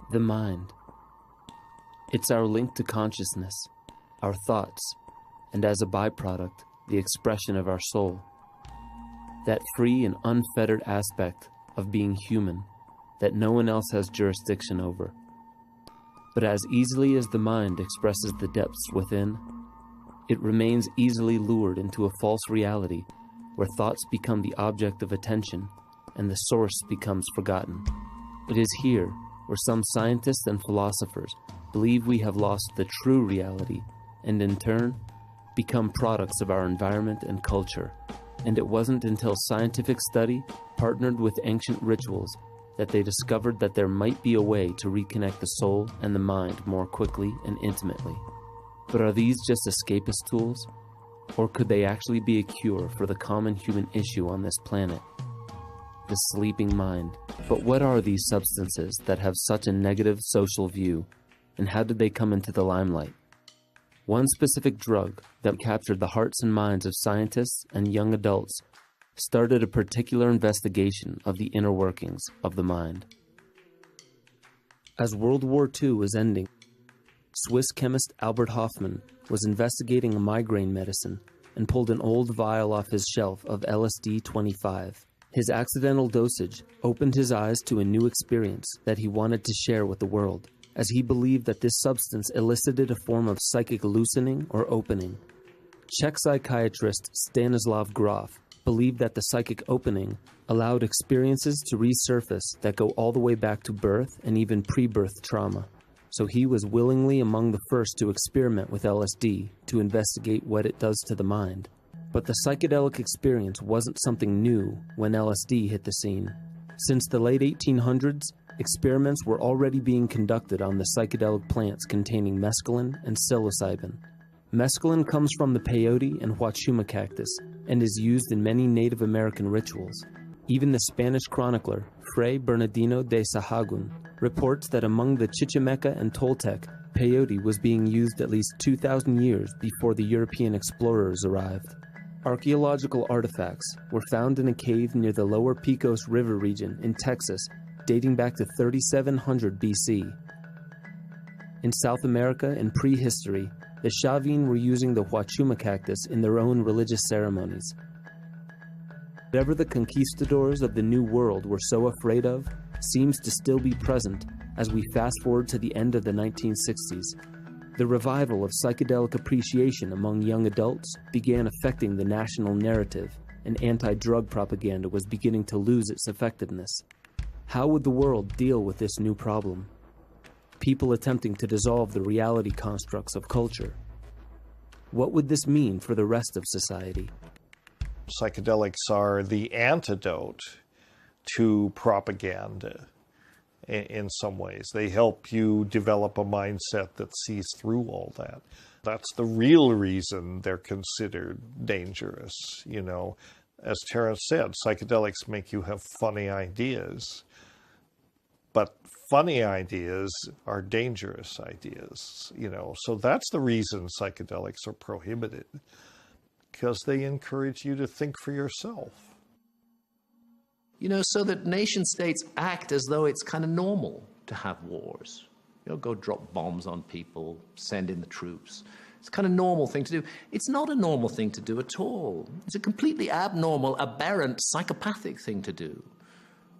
The mind. It's our link to consciousness, our thoughts, and as a byproduct, the expression of our soul. That free and unfettered aspect of being human that no one else has jurisdiction over. But as easily as the mind expresses the depths within, it remains easily lured into a false reality where thoughts become the object of attention and the source becomes forgotten. It is here where some scientists and philosophers believe we have lost the true reality and in turn become products of our environment and culture. And it wasn't until scientific study partnered with ancient rituals that they discovered that there might be a way to reconnect the soul and the mind more quickly and intimately. But are these just escapist tools? Or could they actually be a cure for the common human issue on this planet? The sleeping mind. But what are these substances that have such a negative social view, and how did they come into the limelight? One specific drug that captured the hearts and minds of scientists and young adults started a particular investigation of the inner workings of the mind. As World War II was ending, Swiss chemist Albert Hofmann was investigating a migraine medicine and pulled an old vial off his shelf of LSD-25. His accidental dosage opened his eyes to a new experience that he wanted to share with the world, as he believed that this substance elicited a form of psychic loosening or opening. Czech psychiatrist Stanislav Grof believed that the psychic opening allowed experiences to resurface that go all the way back to birth and even pre-birth trauma. So he was willingly among the first to experiment with LSD to investigate what it does to the mind. But the psychedelic experience wasn't something new when LSD hit the scene. Since the late 1800s, experiments were already being conducted on the psychedelic plants containing mescaline and psilocybin. Mescaline comes from the peyote and huachuma cactus and is used in many Native American rituals. Even the Spanish chronicler, Fray Bernardino de Sahagún, reports that among the Chichimeca and Toltec, peyote was being used at least 2,000 years before the European explorers arrived. Archaeological artifacts were found in a cave near the lower Pecos River region in Texas, dating back to 3700 BC. In South America in prehistory, the Chavin were using the huachuma cactus in their own religious ceremonies. Whatever the conquistadors of the New World were so afraid of seems to still be present as we fast forward to the end of the 1960s. The revival of psychedelic appreciation among young adults began affecting the national narrative, and anti-drug propaganda was beginning to lose its effectiveness. How would the world deal with this new problem? People attempting to dissolve the reality constructs of culture. What would this mean for the rest of society? Psychedelics are the antidote to propaganda in some ways. They help you develop a mindset that sees through all that. That's the real reason they're considered dangerous. You know, as Terence said, psychedelics make you have funny ideas. But funny ideas are dangerous ideas, you know. So that's the reason psychedelics are prohibited, because they encourage you to think for yourself. You know, so that nation states act as though it's kind of normal to have wars. You know, go drop bombs on people, send in the troops. It's a kind of normal thing to do. It's not a normal thing to do at all. It's a completely abnormal, aberrant, psychopathic thing to do.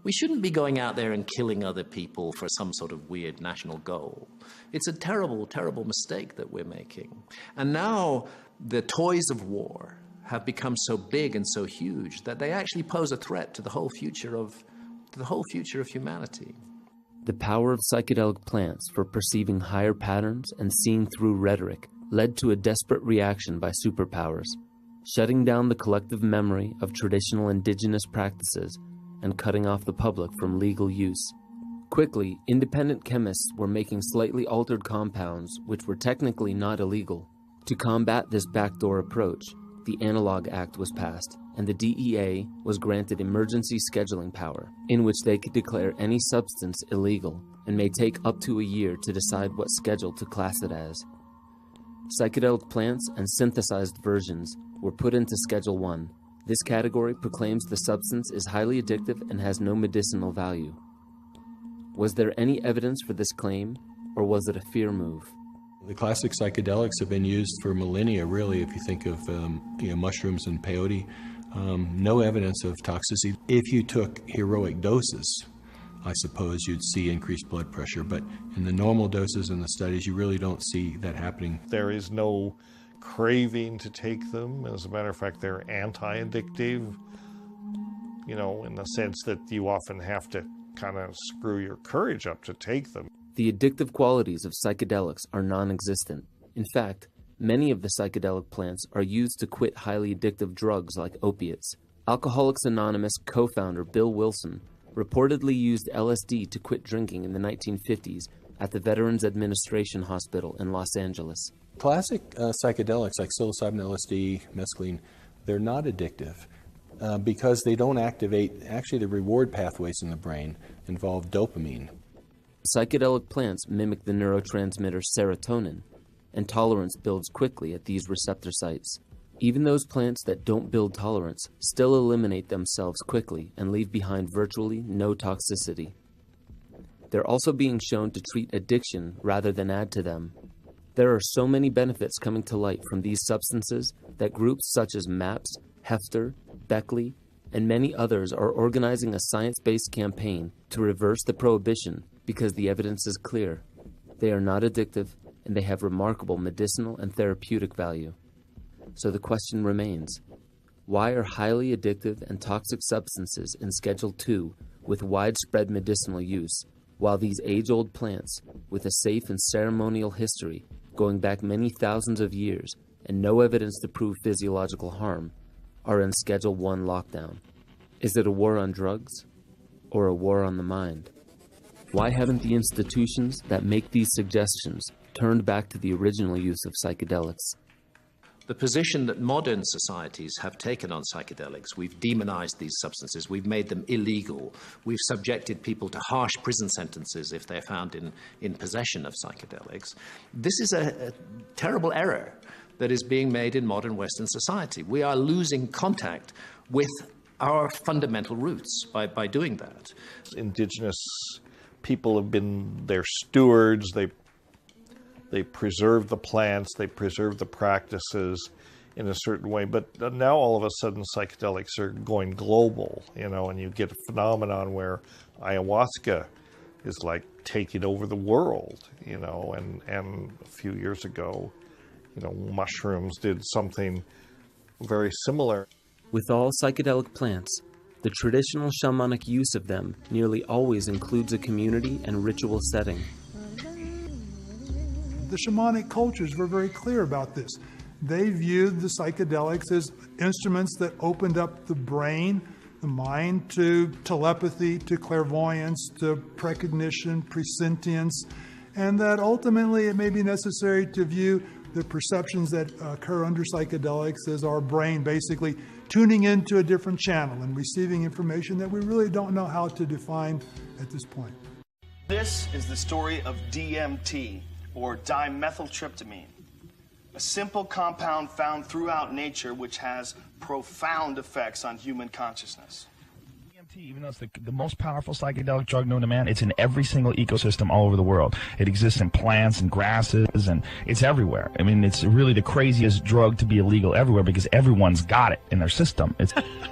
We shouldn't be going out there and killing other people for some sort of weird national goal. It's a terrible, terrible mistake that we're making. And now the toys of war have become so big and so huge that they actually pose a threat to the whole future of humanity. The power of psychedelic plants for perceiving higher patterns and seeing through rhetoric led to a desperate reaction by superpowers, shutting down the collective memory of traditional indigenous practices and cutting off the public from legal use. Quickly, independent chemists were making slightly altered compounds which were technically not illegal. To combat this backdoor approach, the Analog Act was passed, and the DEA was granted emergency scheduling power, in which they could declare any substance illegal and may take up to a year to decide what schedule to class it as. Psychedelic plants and synthesized versions were put into Schedule 1. This category proclaims the substance is highly addictive and has no medicinal value. Was there any evidence for this claim, or was it a fear move? The classic psychedelics have been used for millennia, really, if you think of mushrooms and peyote. No evidence of toxicity. If you took heroic doses, I suppose you'd see increased blood pressure, but in the normal doses in the studies, you really don't see that happening. There is no craving to take them. As a matter of fact, they're anti-addictive, in the sense that you often have to kind of screw your courage up to take them. The addictive qualities of psychedelics are non-existent. In fact, many of the psychedelic plants are used to quit highly addictive drugs like opiates. Alcoholics Anonymous co-founder Bill Wilson reportedly used LSD to quit drinking in the 1950s at the Veterans Administration Hospital in Los Angeles. Classic psychedelics like psilocybin, LSD, mescaline, they're not addictive because they don't activate, actually the reward pathways in the brain involve dopamine. Psychedelic plants mimic the neurotransmitter serotonin, and tolerance builds quickly at these receptor sites. Even those plants that don't build tolerance still eliminate themselves quickly and leave behind virtually no toxicity. They're also being shown to treat addiction rather than add to them. There are so many benefits coming to light from these substances that groups such as MAPS, Hefter, Beckley, and many others are organizing a science-based campaign to reverse the prohibition because the evidence is clear. They are not addictive, and they have remarkable medicinal and therapeutic value. So the question remains, why are highly addictive and toxic substances in Schedule II with widespread medicinal use, while these age-old plants, with a safe and ceremonial history going back many thousands of years and no evidence to prove physiological harm, are in Schedule I lockdown? Is it a war on drugs or a war on the mind? Why haven't the institutions that make these suggestions turned back to the original use of psychedelics? The position that modern societies have taken on psychedelics, we've demonized these substances, we've made them illegal, we've subjected people to harsh prison sentences if they're found in possession of psychedelics. This is a terrible error that is being made in modern Western society. We are losing contact with our fundamental roots by doing that. Indigenous people have been their stewards. They preserve the plants, they preserve the practices in a certain way. But now all of a sudden psychedelics are going global, and you get a phenomenon where ayahuasca is like taking over the world, and a few years ago, mushrooms did something very similar. With all psychedelic plants, the traditional shamanic use of them nearly always includes a community and ritual setting. The shamanic cultures were very clear about this. They viewed the psychedelics as instruments that opened up the brain, the mind, to telepathy, to clairvoyance, to precognition, presentience, and that ultimately it may be necessary to view the perceptions that occur under psychedelics as our brain basically tuning into a different channel and receiving information that we really don't know how to define at this point. This is the story of DMT, or dimethyltryptamine, a simple compound found throughout nature which has profound effects on human consciousness. DMT, even though it's the most powerful psychedelic drug known to man, it's in every single ecosystem all over the world. It exists in plants and grasses, and it's everywhere. I mean, it's really the craziest drug to be illegal everywhere because everyone's got it in their system.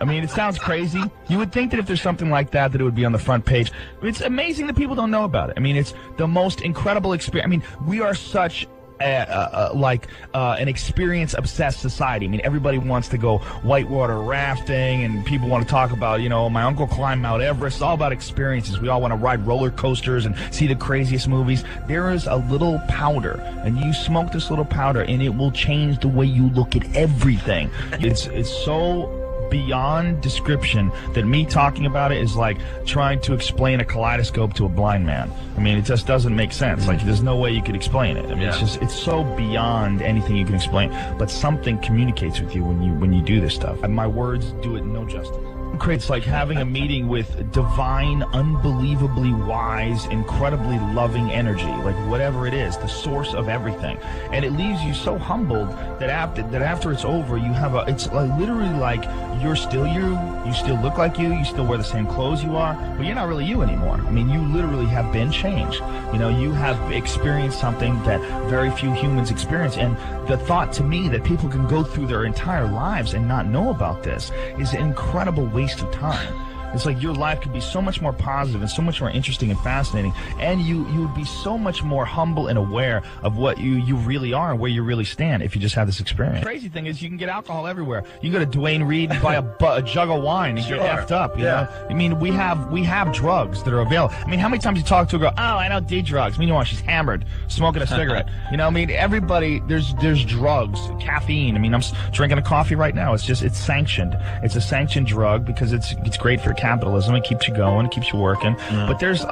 I mean, it sounds crazy. You would think that if there's something like that it would be on the front page. It's amazing that people don't know about it. I mean, it's the most incredible experience. I mean, we are such an experience-obsessed society. I mean, everybody wants to go whitewater rafting, and people want to talk about, my uncle climbed Mount Everest. It's all about experiences. We all want to ride roller coasters and see the craziest movies. There is a little powder, and you smoke this little powder, and it will change the way you look at everything. It's so beyond description that me talking about it is like trying to explain a kaleidoscope to a blind man. I mean, it just doesn't make sense. Like, there's no way you could explain it. I mean, it's so beyond anything you can explain. But something communicates with you when you do this stuff. And my words do it no justice. It creates like having a meeting with divine, unbelievably wise, incredibly loving energy, like whatever it is, the source of everything. And it leaves you so humbled that after it's over, you have it's literally like you're still you, You still look like you still wear the same clothes you are, but you're not really you anymore. I mean, you literally have been changed. You know, you have experienced something that very few humans experience, and the thought to me that people can go through their entire lives and not know about this is an incredible waste of time. It's like your life could be so much more positive and so much more interesting and fascinating, and you would be so much more humble and aware of what you really are and where you really stand if you just have this experience. The crazy thing is you can get alcohol everywhere. You can go to Duane Reade and buy a jug of wine and get effed up, you know? I mean, we have drugs that are available. I mean, how many times you talk to a girl, oh, I don't do drugs. Meanwhile, she's hammered, smoking a cigarette. You know, I mean, everybody, there's drugs, caffeine. I mean, I'm drinking a coffee right now. It's sanctioned. It's a sanctioned drug because it's great for capitalism. It keeps you going, it keeps you working. But there's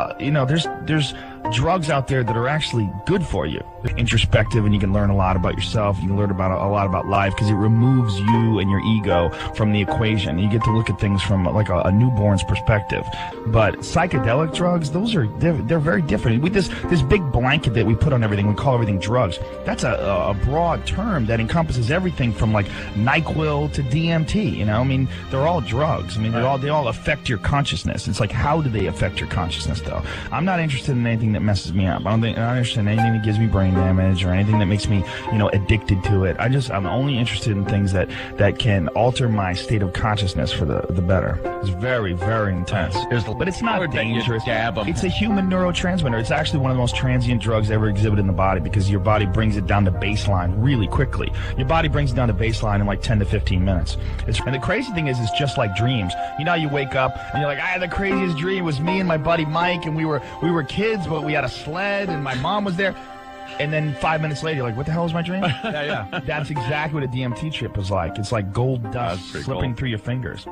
there's drugs out there that are actually good for you. They're introspective, and you can learn a lot about yourself. You can learn about a lot about life because it removes you and your ego from the equation. You get to look at things from like a newborn's perspective. But psychedelic drugs, they're very different. With this big blanket that we put on everything, we call everything drugs. That's a broad term that encompasses everything from like NyQuil to DMT. You know, I mean, they're all drugs. I mean, they all affect your consciousness. It's like, how do they affect your consciousness, though? I'm not interested in anything that messes me up. I'm not interested in anything that gives me brain damage or anything that makes me, addicted to it. I'm only interested in things that can alter my state of consciousness for the better. It's very, very intense. But it's not dangerous. It's a human neurotransmitter. It's actually one of the most transient drugs ever exhibited in the body because your body brings it down to baseline really quickly. Your body brings it down to baseline in like 10 to 15 minutes. And the crazy thing is, it's just like dreams. You know, you wake up and you're like, I had the craziest dream. It was me and my buddy Mike, and we were kids, but we had a sled, and my mom was there. And then 5 minutes later, you're like, what the hell was my dream? Yeah. That's exactly what a DMT trip is like. It's like gold dust slipping through your fingers.